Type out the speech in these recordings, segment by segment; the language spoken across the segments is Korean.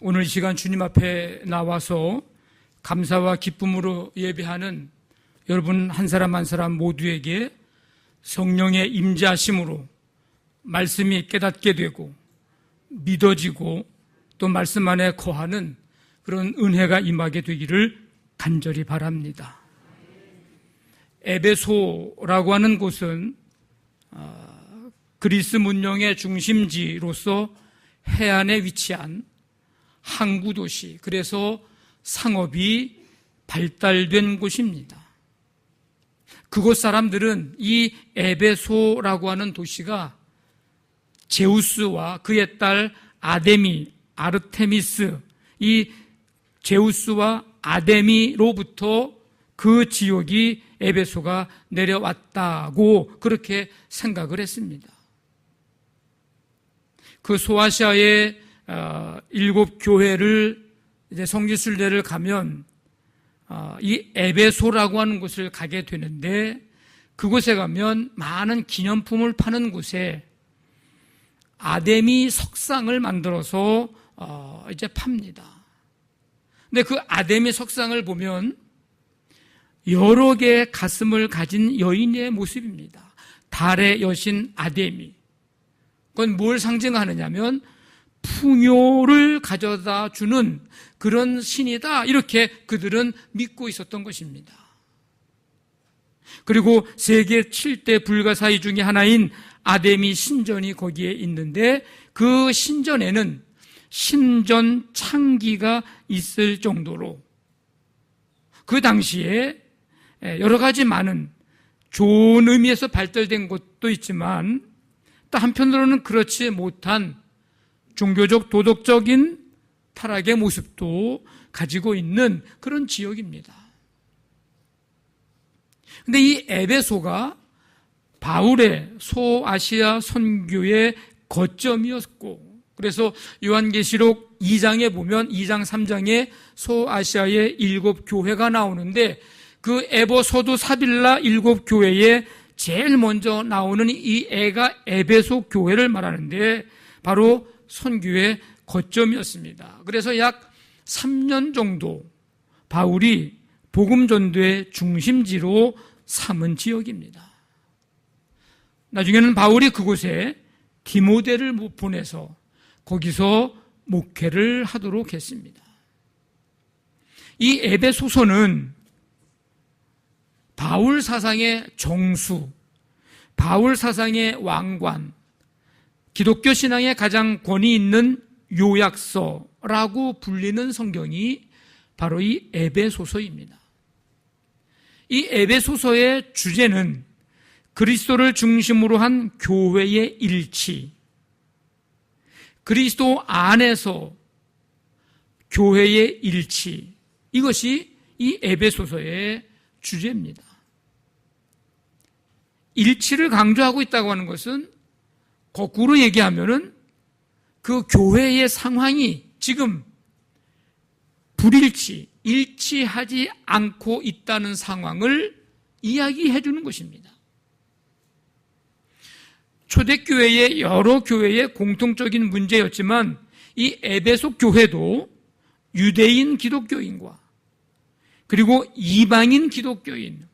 오늘 이 시간 주님 앞에 나와서 감사와 기쁨으로 예배하는 여러분 한 사람 한 사람 모두에게 성령의 임재하심으로 말씀이 깨닫게 되고 믿어지고 또 말씀 안에 거하는 그런 은혜가 임하게 되기를 간절히 바랍니다. 에베소라고 하는 곳은 그리스 문명의 중심지로서 해안에 위치한 항구 도시, 그래서 상업이 발달된 곳입니다. 그곳 사람들은 이 에베소라고 하는 도시가 제우스와 그의 딸 아르테미스, 이 제우스와 아데미로부터 그 지역이 에베소가 내려왔다고 그렇게 생각을 했습니다. 그 소아시아의 7교회를 이제 성지순례를 가면 이 에베소라고 하는 곳을 가게 되는데, 그곳에 가면 많은 기념품을 파는 곳에 아데미 석상을 만들어서 이제 팝니다. 근데 그 아데미 석상을 보면 여러 개의 가슴을 가진 여인의 모습입니다. 달의 여신 아데미. 그건 뭘 상징하느냐면 풍요를 가져다 주는 그런 신이다, 이렇게 그들은 믿고 있었던 것입니다. 그리고 세계 7대 불가사의 중에 하나인 아데미 신전이 거기에 있는데, 그 신전에는 신전 창기가 있을 정도로 그 당시에 여러 가지 많은 좋은 의미에서 발달된 것도 있지만 또 한편으로는 그렇지 못한 종교적 도덕적인 타락의 모습도 가지고 있는 그런 지역입니다. 그런데 이 에베소가 바울의 소아시아 선교의 거점이었고, 그래서 요한계시록 2장에 보면 2장 3장에 소아시아의 7교회가 나오는데, 그 에보소두 사빌라 7교회에 제일 먼저 나오는 이 애가 에베소 교회를 말하는데 바로 선교의 거점이었습니다. 그래서 약 3년 정도 바울이 복음 전도의 중심지로 삼은 지역입니다. 나중에는 바울이 그곳에 디모데를 보내서 거기서 목회를 하도록 했습니다. 이 에베소서는 바울 사상의 정수, 바울 사상의 왕관, 기독교 신앙의 가장 권위 있는 요약서라고 불리는 성경이 바로 이 에베소서입니다. 이 에베소서의 주제는 그리스도를 중심으로 한 교회의 일치, 그리스도 안에서 교회의 일치, 이것이 이 에베소서의 주제입니다. 일치를 강조하고 있다고 하는 것은 거꾸로 얘기하면은 그 교회의 상황이 지금 불일치, 일치하지 않고 있다는 상황을 이야기해 주는 것입니다. 초대교회의 여러 교회의 공통적인 문제였지만 이 에베소 교회도 유대인 기독교인과 그리고 이방인 기독교인,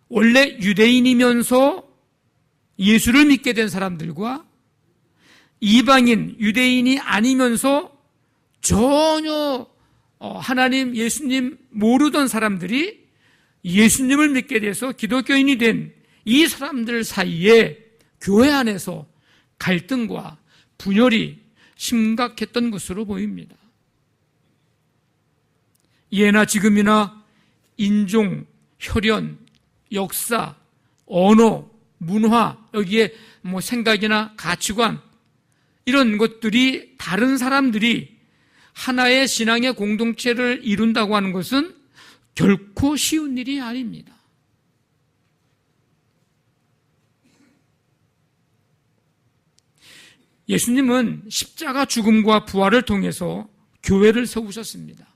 원래 유대인이면서 예수를 믿게 된 사람들과 이방인, 유대인이 아니면서 전혀 하나님, 예수님 모르던 사람들이 예수님을 믿게 돼서 기독교인이 된 이 사람들 사이에 교회 안에서 갈등과 분열이 심각했던 것으로 보입니다. 예나 지금이나 인종, 혈연, 역사, 언어, 문화, 여기에 생각이나 가치관, 이런 것들이 다른 사람들이 하나의 신앙의 공동체를 이룬다고 하는 것은 결코 쉬운 일이 아닙니다. 예수님은 십자가 죽음과 부활을 통해서 교회를 세우셨습니다.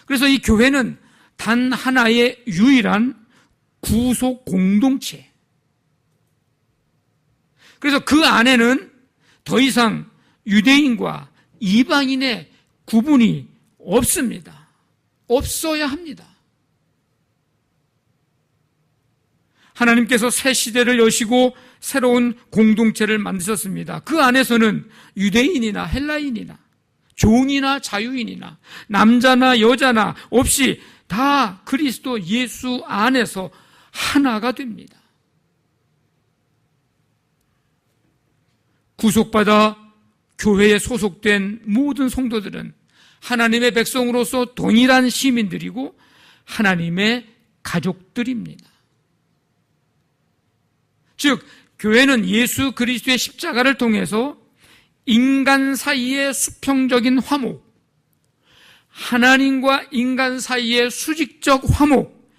그래서 이 교회는 단 하나의 유일한 구속 공동체. 그래서 그 안에는 더 이상 유대인과 이방인의 구분이 없습니다. 없어야 합니다. 하나님께서 새 시대를 여시고 새로운 공동체를 만드셨습니다. 그 안에서는 유대인이나 헬라인이나 종이나 자유인이나 남자나 여자나 없이 다 그리스도 예수 안에서 하나가 됩니다. 구속받아 교회에 소속된 모든 성도들은 하나님의 백성으로서 동일한 시민들이고 하나님의 가족들입니다. 즉, 교회는 예수 그리스도의 십자가를 통해서 인간 사이의 수평적인 화목, 하나님과 인간 사이의 수직적 화목,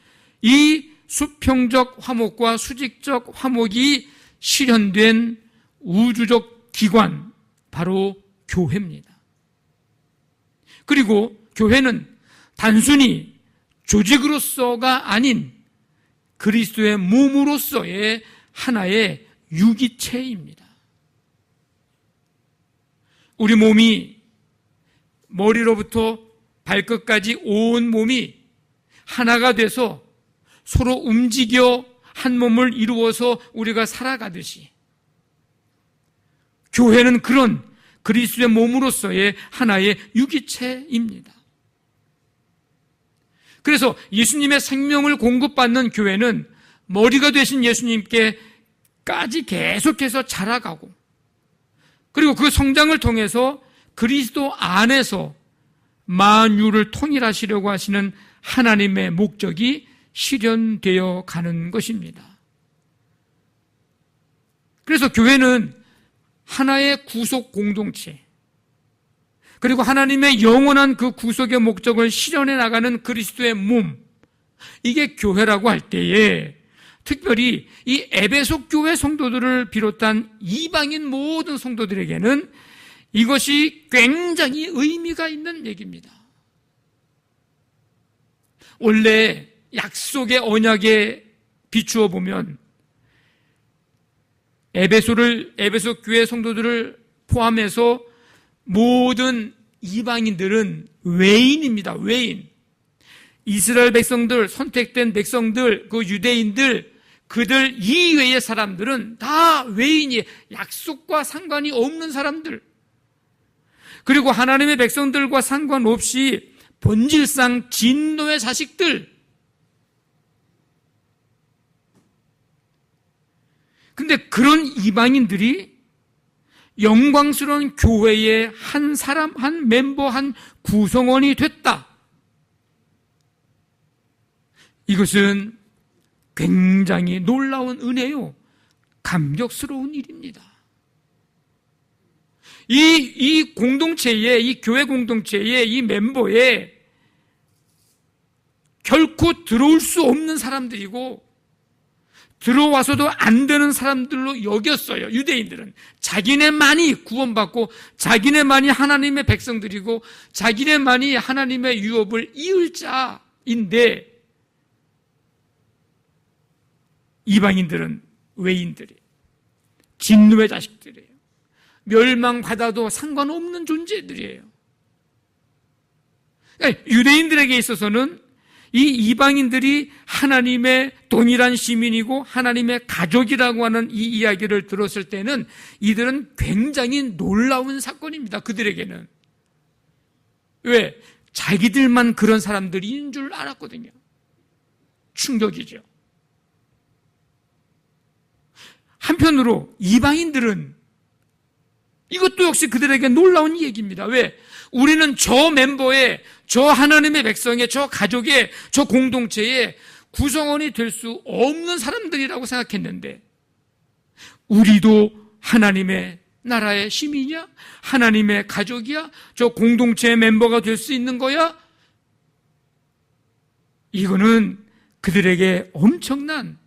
이 수평적 화목과 수직적 화목이 실현된 우주적 기관, 바로 교회입니다. 그리고 교회는 단순히 조직으로서가 아닌 그리스도의 몸으로서의 하나의 유기체입니다. 우리 몸이 머리로부터 발끝까지 온 몸이 하나가 돼서 서로 움직여 한 몸을 이루어서 우리가 살아가듯이 교회는 그런 그리스도의 몸으로서의 하나의 유기체입니다. 그래서 예수님의 생명을 공급받는 교회는 머리가 되신 예수님께까지 계속해서 자라가고, 그리고 그 성장을 통해서 그리스도 안에서 만유를 통일하시려고 하시는 하나님의 목적이 실현되어 가는 것입니다. 그래서 교회는 하나의 구속 공동체, 그리고 하나님의 영원한 그 구속의 목적을 실현해 나가는 그리스도의 몸, 이게 교회라고 할 때에 특별히 이 에베소 교회 성도들을 비롯한 이방인 모든 성도들에게는 이것이 굉장히 의미가 있는 얘기입니다. 원래 약속의 언약에 비추어 보면 에베소 교회 성도들을 포함해서 모든 이방인들은 외인입니다. 외인. 이스라엘 백성들, 선택된 백성들, 그 유대인들, 그들 이외의 사람들은 다 외인이, 약속과 상관이 없는 사람들. 그리고 하나님의 백성들과 상관없이 본질상 진노의 자식들. 근데 그런 이방인들이 영광스러운 교회의 한 사람, 한 멤버, 한 구성원이 됐다. 이것은 굉장히 놀라운 은혜요, 감격스러운 일입니다. 이 공동체에, 이 교회 공동체에, 이 멤버에 결코 들어올 수 없는 사람들이고 들어와서도 안 되는 사람들로 여겼어요. 유대인들은 자기네만이 구원받고 자기네만이 하나님의 백성들이고 자기네만이 하나님의 유업을 이을 자인데, 이방인들은 외인들이에요. 진노의 자식들이에요. 멸망받아도 상관없는 존재들이에요. 그러니까 유대인들에게 있어서는 이 이방인들이 하나님의 동일한 시민이고 하나님의 가족이라고 하는 이 이야기를 들었을 때는 이들은 굉장히 놀라운 사건입니다. 그들에게는. 왜? 자기들만 그런 사람들인 줄 알았거든요. 충격이죠. 한편으로 이방인들은 이것도 역시 그들에게 놀라운 얘기입니다. 왜? 우리는 저 멤버의, 저 하나님의 백성의, 저 가족의, 저 공동체의 구성원이 될 수 없는 사람들이라고 생각했는데, 우리도 하나님의 나라의 시민이야? 하나님의 가족이야? 저 공동체의 멤버가 될 수 있는 거야? 이거는 그들에게 엄청난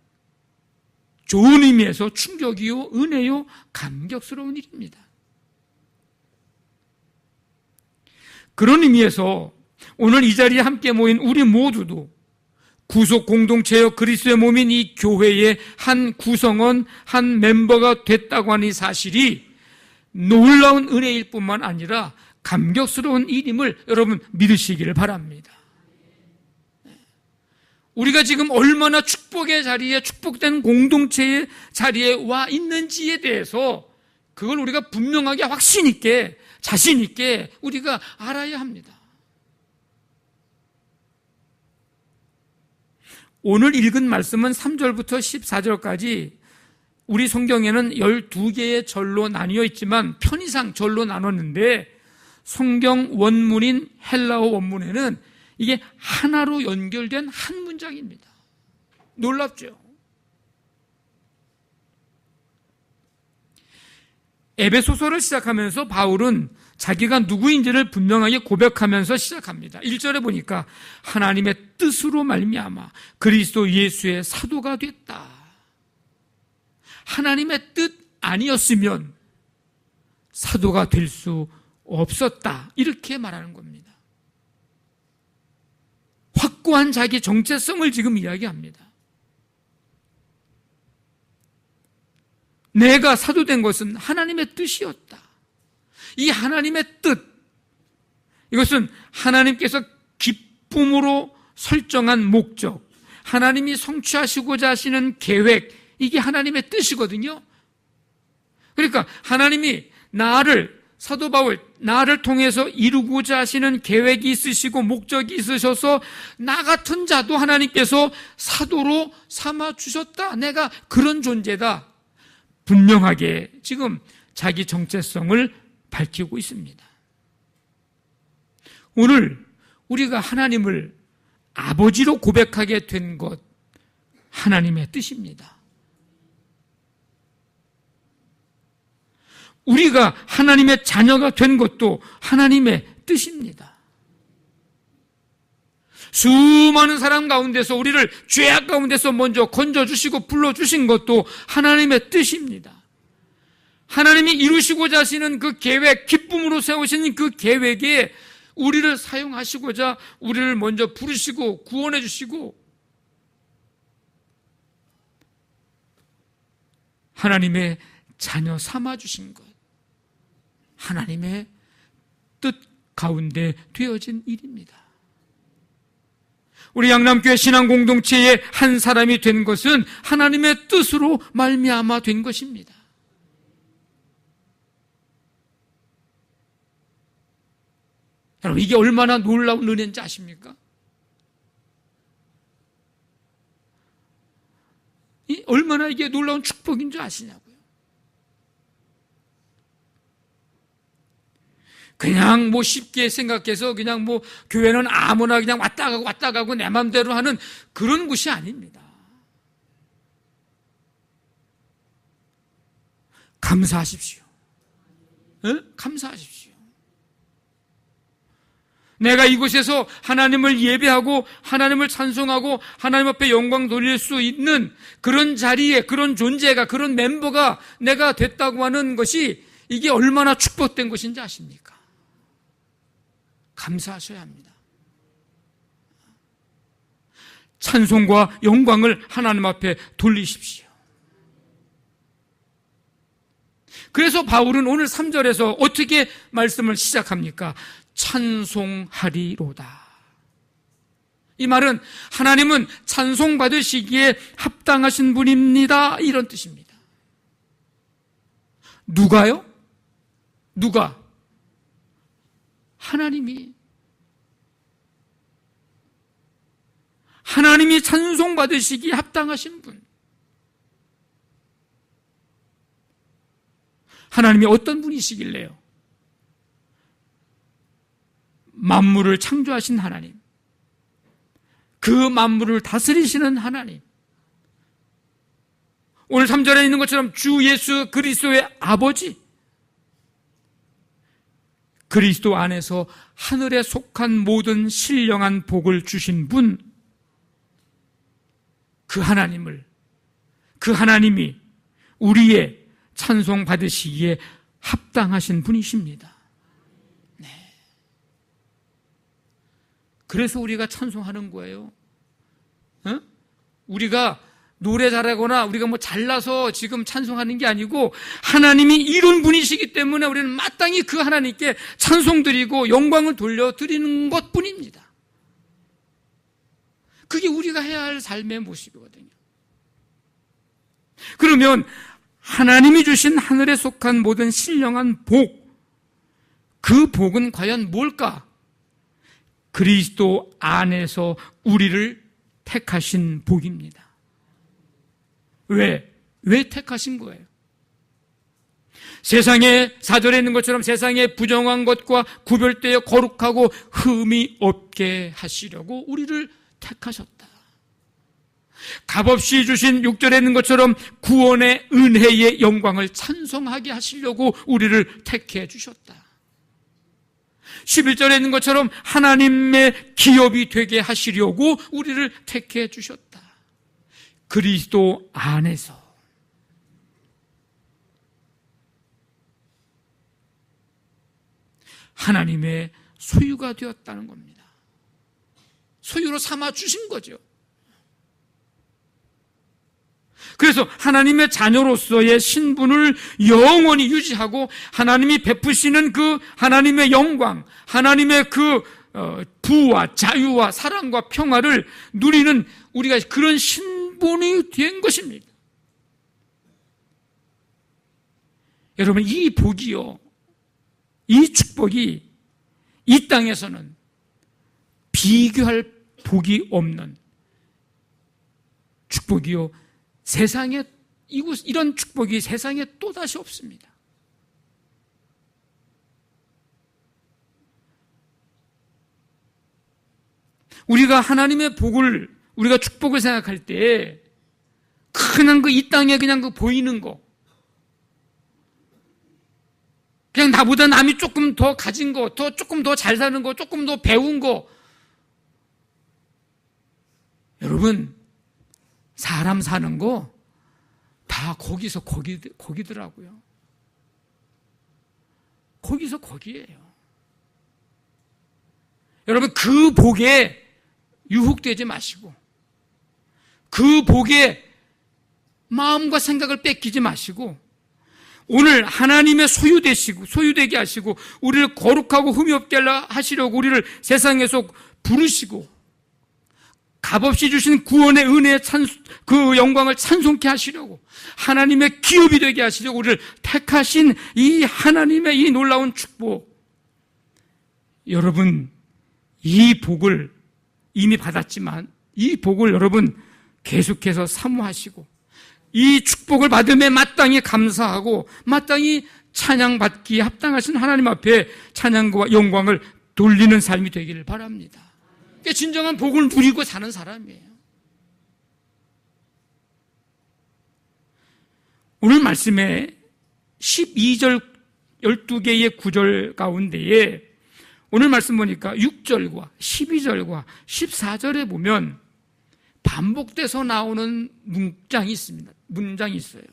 좋은 의미에서 충격이요, 은혜요, 감격스러운 일입니다. 그런 의미에서 오늘 이 자리에 함께 모인 우리 모두도 구속 공동체여 그리스도의 몸인 이 교회의 한 구성원, 한 멤버가 됐다고 하는 이 사실이 놀라운 은혜일 뿐만 아니라 감격스러운 일임을 여러분 믿으시기를 바랍니다. 우리가 지금 얼마나 축복의 자리에, 축복된 공동체의 자리에 와 있는지에 대해서 그걸 우리가 분명하게 확신 있게, 자신 있게 우리가 알아야 합니다. 오늘 읽은 말씀은 3절부터 14절까지 우리 성경에는 12개의 절로 나뉘어 있지만 편의상 절로 나눴는데 성경 원문인 헬라어 원문에는 이게 하나로 연결된 한 문장입니다. 놀랍죠? 에베소서를 시작하면서 바울은 자기가 누구인지를 분명하게 고백하면서 시작합니다. 1절에 보니까 하나님의 뜻으로 말미암아 그리스도 예수의 사도가 됐다. 하나님의 뜻 아니었으면 사도가 될 수 없었다. 이렇게 말하는 겁니다. 확고한 자기 정체성을 지금 이야기합니다. 내가 사도된 것은 하나님의 뜻이었다. 이 하나님의 뜻, 이것은 하나님께서 기쁨으로 설정한 목적, 하나님이 성취하시고자 하시는 계획, 이게 하나님의 뜻이거든요. 그러니까 하나님이 사도 바울, 나를 통해서 이루고자 하시는 계획이 있으시고 목적이 있으셔서 나 같은 자도 하나님께서 사도로 삼아주셨다. 내가 그런 존재다. 분명하게 지금 자기 정체성을 밝히고 있습니다. 오늘 우리가 하나님을 아버지로 고백하게 된 것, 하나님의 뜻입니다. 우리가 하나님의 자녀가 된 것도 하나님의 뜻입니다. 수많은 사람 가운데서 우리를 죄악 가운데서 먼저 건져주시고 불러주신 것도 하나님의 뜻입니다. 하나님이 이루시고자 하시는 그 계획, 기쁨으로 세우신 그 계획에 우리를 사용하시고자 우리를 먼저 부르시고 구원해 주시고 하나님의 자녀 삼아 주신 것, 하나님의 뜻 가운데 되어진 일입니다. 우리 양남교회 신앙공동체의 한 사람이 된 것은 하나님의 뜻으로 말미암아 된 것입니다. 여러분, 이게 얼마나 놀라운 은혜인지 아십니까? 얼마나 이게 놀라운 축복인 줄 아시냐고요. 그냥 쉽게 생각해서 그냥 교회는 아무나 그냥 왔다 가고 내 맘대로 하는 그런 곳이 아닙니다. 감사하십시오. 네? 감사하십시오. 내가 이곳에서 하나님을 예배하고 하나님을 찬송하고 하나님 앞에 영광 돌릴 수 있는 그런 자리에, 그런 존재가, 그런 멤버가 내가 됐다고 하는 것이 이게 얼마나 축복된 것인지 아십니까? 감사하셔야 합니다. 찬송과 영광을 하나님 앞에 돌리십시오. 그래서 바울은 오늘 3절에서 어떻게 말씀을 시작합니까? 찬송하리로다. 이 말은 하나님은 찬송받으시기에 합당하신 분입니다. 이런 뜻입니다. 누가요? 누가? 하나님이 찬송받으시기에 합당하신 분. 하나님이 어떤 분이시길래요? 만물을 창조하신 하나님, 그 만물을 다스리시는 하나님, 오늘 3절에 있는 것처럼 주 예수 그리스도의 아버지, 그리스도 안에서 하늘에 속한 모든 신령한 복을 주신 분, 그 하나님이 우리의 찬송 받으시기에 합당하신 분이십니다. 네. 그래서 우리가 찬송하는 거예요. 우리가 노래 잘하거나 우리가 뭐 잘나서 지금 찬송하는 게 아니고 하나님이 이런 분이시기 때문에 우리는 마땅히 그 하나님께 찬송드리고 영광을 돌려드리는 것뿐입니다. 그게 우리가 해야 할 삶의 모습이거든요. 그러면 하나님이 주신 하늘에 속한 모든 신령한 복, 그 복은 과연 뭘까? 그리스도 안에서 우리를 택하신 복입니다. 왜 택하신 거예요? 세상에 4절에 있는 것처럼 세상에 부정한 것과 구별되어 거룩하고 흠이 없게 하시려고 우리를 택하셨다. 값없이 주신 6절에 있는 것처럼 구원의 은혜의 영광을 찬송하게 하시려고 우리를 택해 주셨다. 11절에 있는 것처럼 하나님의 기업이 되게 하시려고 우리를 택해 주셨다. 그리스도 안에서. 하나님의 소유가 되었다는 겁니다. 소유로 삼아 주신 거죠. 그래서 하나님의 자녀로서의 신분을 영원히 유지하고 하나님이 베푸시는 그 하나님의 영광, 하나님의 그 부와 자유와 사랑과 평화를 누리는 우리가 그런 신분이 된 것입니다. 여러분, 이 복이요, 이 축복이 이 땅에서는 비교할 복이 없는 축복이요, 세상에 이런 축복이 세상에 또다시 없습니다. 우리가 하나님의 복을, 우리가 축복을 생각할 때 그냥 이 땅에 그냥 보이는 거, 그냥 나보다 남이 조금 더 가진 거, 조금 더 잘 사는 거, 조금 더 배운 거. 여러분, 사람 사는 거 다 거기서 거기더라고요. 거기서 거기예요. 여러분, 그 복에 유혹되지 마시고, 그 복에 마음과 생각을 뺏기지 마시고, 오늘 하나님의 소유되게 하시고 우리를 거룩하고 흠이 없게 하시려고 우리를 세상에서 부르시고 값없이 주신 구원의 은혜의 그 영광을 찬송케 하시려고 하나님의 기업이 되게 하시려고 우리를 택하신 이 하나님의 이 놀라운 축복, 여러분, 이 복을 이미 받았지만 이 복을 여러분 계속해서 사모하시고 이 축복을 받음에 마땅히 감사하고 마땅히 찬양받기에 합당하신 하나님 앞에 찬양과 영광을 돌리는 삶이 되기를 바랍니다. 그게 진정한 복을 누리고 사는 사람이에요. 오늘 말씀에 12절 12개의 구절 가운데에 오늘 말씀 보니까 6절과 12절과 14절에 보면 반복돼서 나오는 문장이 있습니다. 문장이 있어요.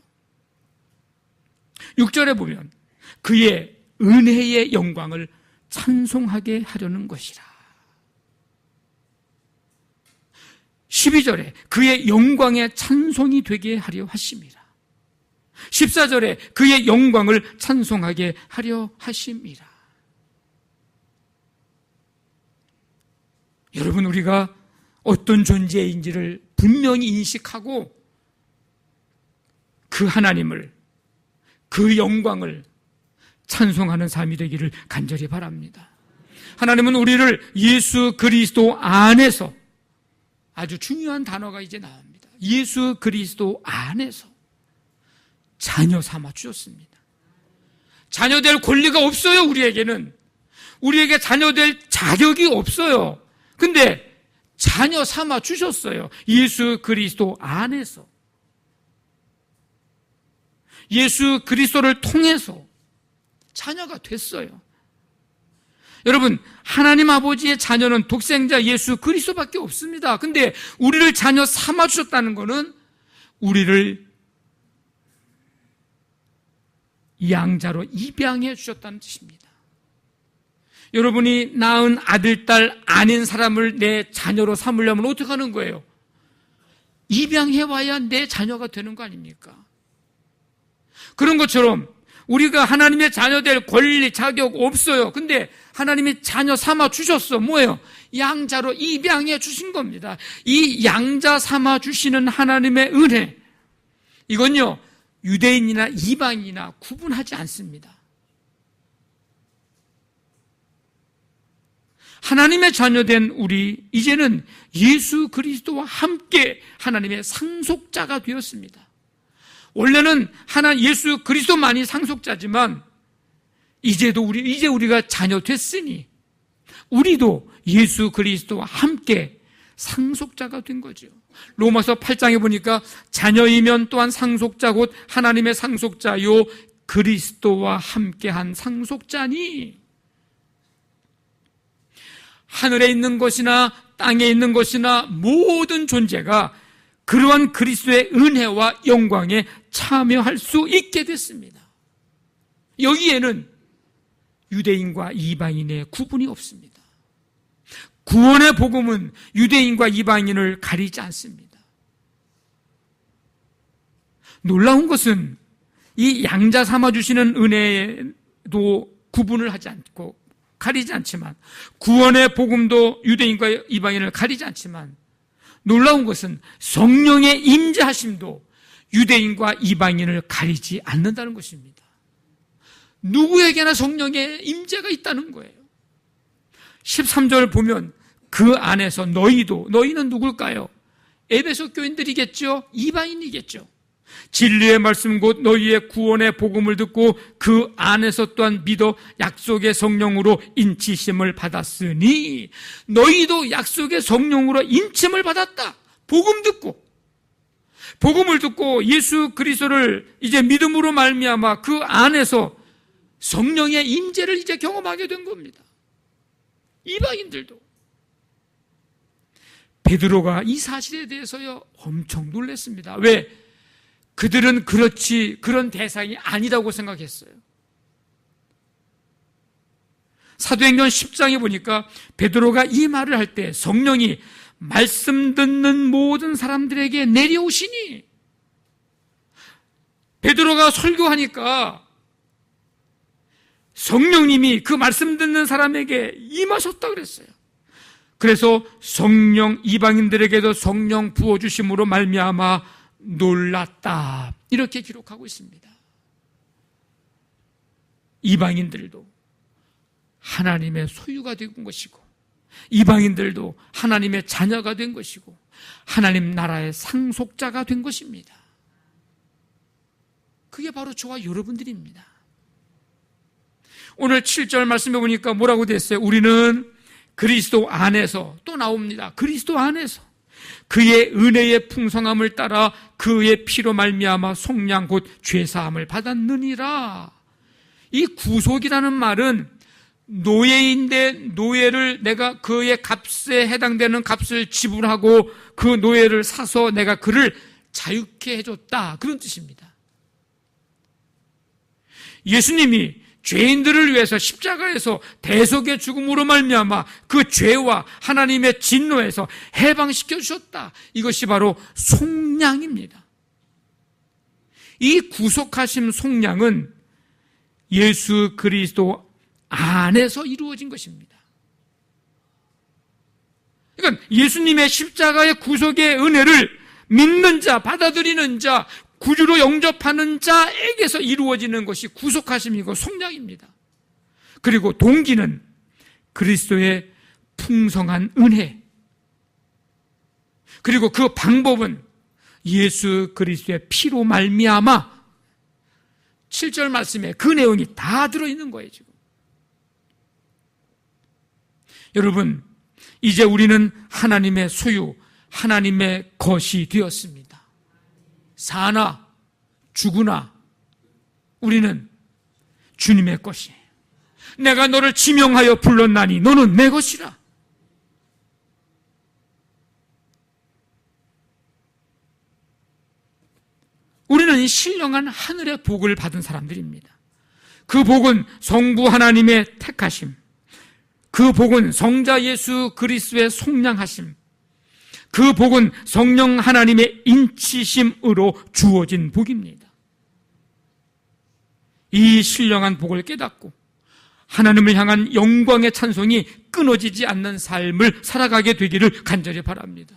6절에 보면 그의 은혜의 영광을 찬송하게 하려는 것이라. 12절에 그의 영광의 찬송이 되게 하려 하심이라. 14절에 그의 영광을 찬송하게 하려 하심이라. 여러분, 우리가 어떤 존재인지를 분명히 인식하고 그 하나님을, 그 영광을 찬송하는 삶이 되기를 간절히 바랍니다. 하나님은 우리를 예수 그리스도 안에서, 아주 중요한 단어가 이제 나옵니다. 예수 그리스도 안에서 자녀 삼아 주셨습니다. 자녀 될 권리가 없어요. 우리에게 자녀 될 자격이 없어요. 근데 자녀 삼아 주셨어요. 예수 그리스도 안에서. 예수 그리스도를 통해서 자녀가 됐어요. 여러분, 하나님 아버지의 자녀는 독생자 예수 그리스도밖에 없습니다. 근데 우리를 자녀 삼아 주셨다는 것은 우리를 양자로 입양해 주셨다는 뜻입니다. 여러분이 낳은 아들, 딸 아닌 사람을 내 자녀로 삼으려면 어떻게 하는 거예요? 입양해와야 내 자녀가 되는 거 아닙니까? 그런 것처럼 우리가 하나님의 자녀 될 권리, 자격 없어요. 근데 하나님이 자녀 삼아 주셨어. 뭐예요? 양자로 입양해 주신 겁니다. 이 양자 삼아 주시는 하나님의 은혜, 이건요, 유대인이나 이방인이나 구분하지 않습니다. 하나님의 자녀된 우리, 이제는 예수 그리스도와 함께 하나님의 상속자가 되었습니다. 원래는 예수 그리스도만이 상속자지만 이제 우리가 자녀 됐으니 우리도 예수 그리스도와 함께 상속자가 된 거죠. 로마서 8장에 보니까 자녀이면 또한 상속자 곧 하나님의 상속자요 그리스도와 함께한 상속자니, 하늘에 있는 것이나 땅에 있는 것이나 모든 존재가 그러한 그리스도의 은혜와 영광에 참여할 수 있게 됐습니다. 여기에는 유대인과 이방인의 구분이 없습니다. 구원의 복음은 유대인과 이방인을 가리지 않습니다. 놀라운 것은 이 양자 삼아주시는 은혜도 구분을 하지 않고 가리지 않지만, 구원의 복음도 유대인과 이방인을 가리지 않지만, 놀라운 것은 성령의 임재하심도 유대인과 이방인을 가리지 않는다는 것입니다. 누구에게나 성령의 임재가 있다는 거예요. 13절 보면 그 안에서 너희는 누굴까요? 에베소 교인들이겠죠? 이방인이겠죠? 진리의 말씀 곧 너희의 구원의 복음을 듣고 그 안에서 또한 믿어 약속의 성령으로 인치심을 받았으니, 너희도 약속의 성령으로 인침을 받았다. 복음을 듣고 예수 그리스도를 이제 믿음으로 말미암아 그 안에서 성령의 임재를 이제 경험하게 된 겁니다. 이방인들도. 베드로가 이 사실에 대해서요 엄청 놀랐습니다. 왜? 그들은 그런 대상이 아니라고 생각했어요. 사도행전 10장에 보니까 베드로가 이 말을 할 때 성령이 말씀 듣는 모든 사람들에게 내려오시니, 베드로가 설교하니까 성령님이 그 말씀 듣는 사람에게 임하셨다 그랬어요. 그래서 이방인들에게도 성령 부어주심으로 말미암아 놀랐다, 이렇게 기록하고 있습니다. 이방인들도 하나님의 소유가 된 것이고, 이방인들도 하나님의 자녀가 된 것이고, 하나님 나라의 상속자가 된 것입니다. 그게 바로 저와 여러분들입니다. 오늘 7절 말씀해 보니까 뭐라고 됐어요? 우리는 그리스도 안에서, 또 나옵니다. 그리스도 안에서 그의 은혜의 풍성함을 따라 그의 피로 말미암아 속량 곧 죄사함을 받았느니라. 이 구속이라는 말은 노예인데 노예를 내가 그의 값에 해당되는 값을 지불하고 그 노예를 사서 내가 그를 자유케 해줬다, 그런 뜻입니다. 예수님이 죄인들을 위해서 십자가에서 대속의 죽음으로 말미암아 그 죄와 하나님의 진노에서 해방시켜 주셨다. 이것이 바로 속량입니다. 이 구속하심 속량은 예수 그리스도 안에서 이루어진 것입니다. 그러니까 예수님의 십자가의 구속의 은혜를 믿는 자, 받아들이는 자, 구주로 영접하는 자에게서 이루어지는 것이 구속하심이고 속량입니다. 그리고 동기는 그리스도의 풍성한 은혜, 그리고 그 방법은 예수 그리스도의 피로 말미암아, 7절 말씀에 그 내용이 다 들어있는 거예요. 지금 여러분, 이제 우리는 하나님의 소유, 하나님의 것이 되었습니다. 사나 죽으나 우리는 주님의 것이에요. 내가 너를 지명하여 불렀나니 너는 내 것이라. 우리는 신령한 하늘의 복을 받은 사람들입니다. 그 복은 성부 하나님의 택하심, 그 복은 성자 예수 그리스도의 속량하심, 그 복은 성령 하나님의 인치심으로 주어진 복입니다. 이 신령한 복을 깨닫고 하나님을 향한 영광의 찬송이 끊어지지 않는 삶을 살아가게 되기를 간절히 바랍니다.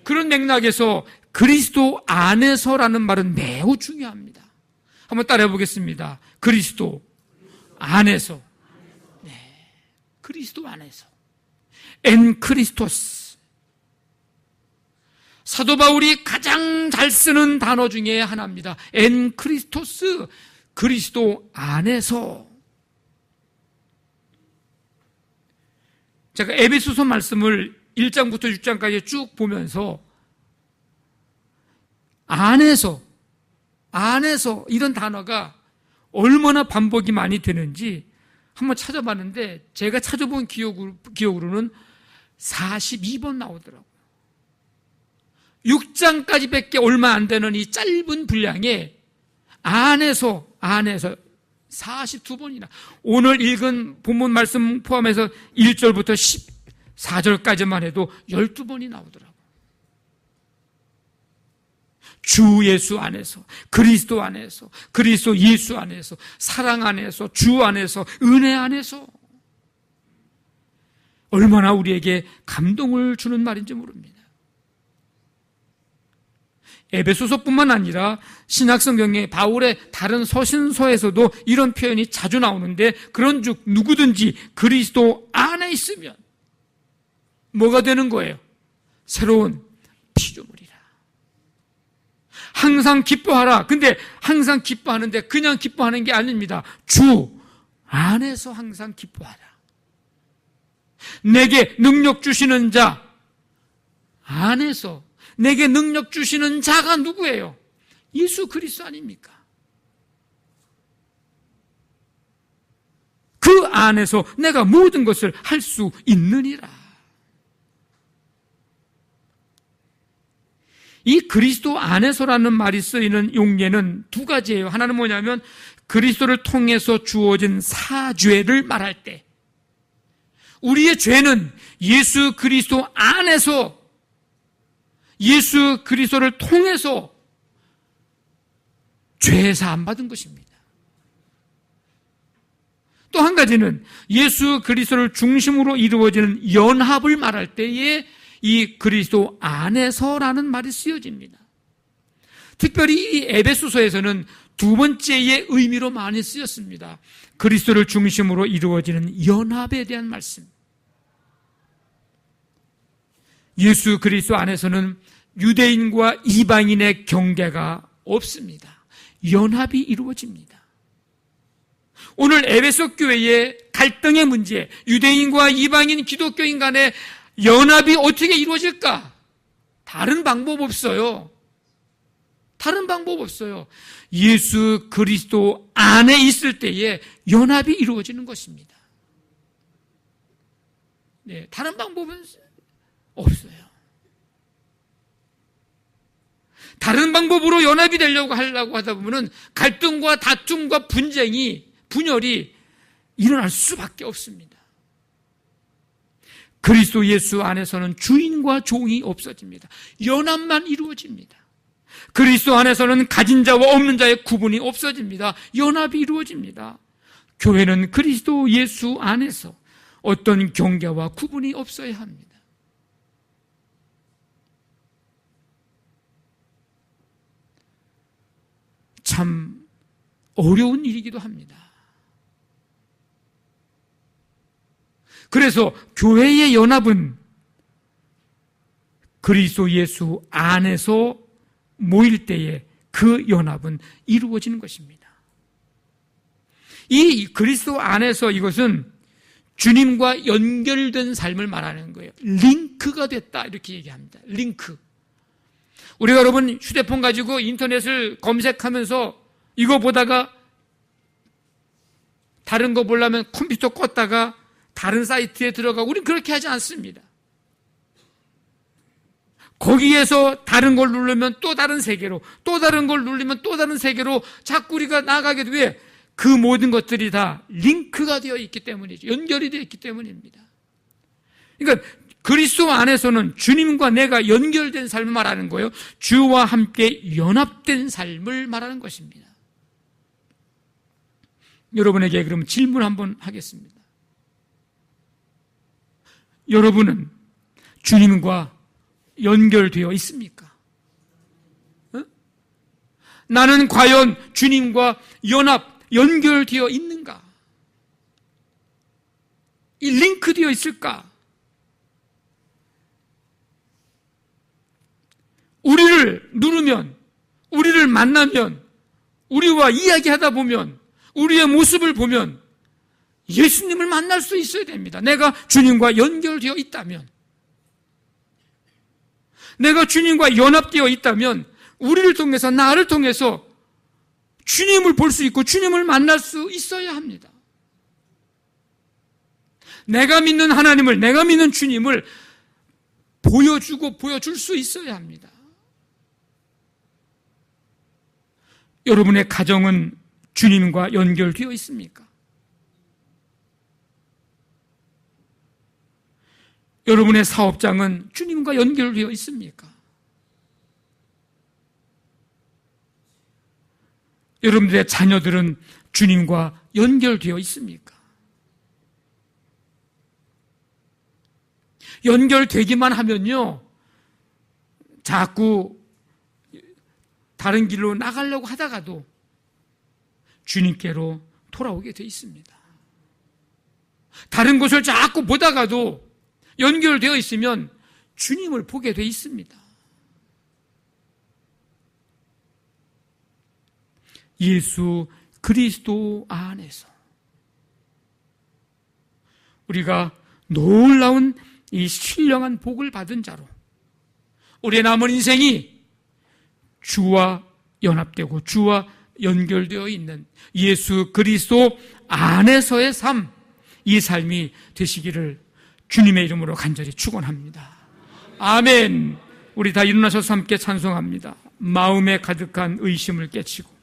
그런 맥락에서 그리스도 안에서라는 말은 매우 중요합니다. 한번 따라해 보겠습니다. 그리스도 안에서. 네, 그리스도 안에서. 엔 크리스토스. 사도 바울이 가장 잘 쓰는 단어 중에 하나입니다. 엔 크리스토스. 그리스도 안에서. 제가 에베소서 말씀을 1장부터 6장까지 쭉 보면서 안에서 이런 단어가 얼마나 반복이 많이 되는지 한번 찾아봤는데 제가 찾아본 기억으로는 42번 나오더라고요. 6장까지밖에 얼마 안 되는 이 짧은 분량에 안에서 42번이나 오늘 읽은 본문 말씀 포함해서 1절부터 14절까지만 해도 12번이 나오더라고요. 주 예수 안에서, 그리스도 안에서, 그리스도 예수 안에서, 사랑 안에서, 주 안에서, 은혜 안에서. 얼마나 우리에게 감동을 주는 말인지 모릅니다. 에베소서뿐만 아니라 신약성경의 바울의 다른 서신서에서도 이런 표현이 자주 나오는데, 그런즉 누구든지 그리스도 안에 있으면 뭐가 되는 거예요? 새로운 피조물이라. 항상 기뻐하라. 근데 항상 기뻐하는데 그냥 기뻐하는 게 아닙니다. 주 안에서 항상 기뻐하라. 내게 능력 주시는 자 안에서. 내게 능력 주시는 자가 누구예요? 예수 그리스도 아닙니까? 그 안에서 내가 모든 것을 할 수 있느니라. 이 그리스도 안에서라는 말이 쓰이는 용례는 두 가지예요. 하나는 뭐냐면 그리스도를 통해서 주어진 사죄를 말할 때, 우리의 죄는 예수 그리스도 안에서, 예수 그리스도를 통해서 죄 사함 받은 것입니다. 또 한 가지는 예수 그리스도를 중심으로 이루어지는 연합을 말할 때에 이 그리스도 안에서라는 말이 쓰여집니다. 특별히 이 에베소서에서는 두 번째의 의미로 많이 쓰였습니다. 그리스도를 중심으로 이루어지는 연합에 대한 말씀. 예수 그리스도 안에서는 유대인과 이방인의 경계가 없습니다. 연합이 이루어집니다. 오늘 에베소 교회의 갈등의 문제, 유대인과 이방인 기독교인 간의 연합이 어떻게 이루어질까? 다른 방법 없어요. 다른 방법 없어요. 예수 그리스도 안에 있을 때에 연합이 이루어지는 것입니다. 네, 다른 방법은 없어요. 다른 방법으로 연합이 되려고 하려고 하다 보면 갈등과 다툼과 분열이 일어날 수밖에 없습니다. 그리스도 예수 안에서는 주인과 종이 없어집니다. 연합만 이루어집니다. 그리스도 안에서는 가진 자와 없는 자의 구분이 없어집니다. 연합이 이루어집니다. 교회는 그리스도 예수 안에서 어떤 경계와 구분이 없어야 합니다. 참 어려운 일이기도 합니다. 그래서 교회의 연합은 그리스도 예수 안에서 모일 때에 그 연합은 이루어지는 것입니다. 이 그리스도 안에서 이것은 주님과 연결된 삶을 말하는 거예요. 링크가 됐다 이렇게 얘기합니다. 링크. 우리가 여러분 휴대폰 가지고 인터넷을 검색하면서 이거 보다가 다른 거 보려면 컴퓨터 껐다가 다른 사이트에 들어가고, 우리는 그렇게 하지 않습니다. 거기에서 다른 걸 누르면 또 다른 세계로, 또 다른 걸 누르면 또 다른 세계로 자꾸 우리가 나가게 돼. 왜? 그 모든 것들이 다 링크가 되어 있기 때문이죠. 연결이 되어 있기 때문입니다. 그러니까 그리스도 안에서는 주님과 내가 연결된 삶을 말하는 거예요. 주와 함께 연합된 삶을 말하는 것입니다. 여러분에게 그럼 질문 한번 하겠습니다. 여러분은 주님과 연결되어 있습니까? 나는 과연 주님과 연결되어 있는가? 이 링크되어 있을까? 우리를 누르면, 우리를 만나면, 우리와 이야기하다 보면, 우리의 모습을 보면 예수님을 만날 수 있어야 됩니다. 내가 주님과 연결되어 있다면, 내가 주님과 연합되어 있다면 우리를 통해서, 나를 통해서 주님을 볼 수 있고 주님을 만날 수 있어야 합니다. 내가 믿는 하나님을, 내가 믿는 주님을 보여주고 보여줄 수 있어야 합니다. 여러분의 가정은 주님과 연결되어 있습니까? 여러분의 사업장은 주님과 연결되어 있습니까? 여러분들의 자녀들은 주님과 연결되어 있습니까? 연결되기만 하면요, 자꾸 다른 길로 나가려고 하다가도 주님께로 돌아오게 돼 있습니다. 다른 곳을 자꾸 보다가도 연결되어 있으면 주님을 보게 돼 있습니다. 예수 그리스도 안에서 우리가 놀라운 이 신령한 복을 받은 자로 우리의 남은 인생이 주와 연합되고 주와 연결되어 있는 예수 그리스도 안에서의 삶, 이 삶이 되시기를 주님의 이름으로 간절히 축원합니다. 아멘. 우리 다 일어나셔서 함께 찬송합니다. 마음에 가득한 의심을 깨치고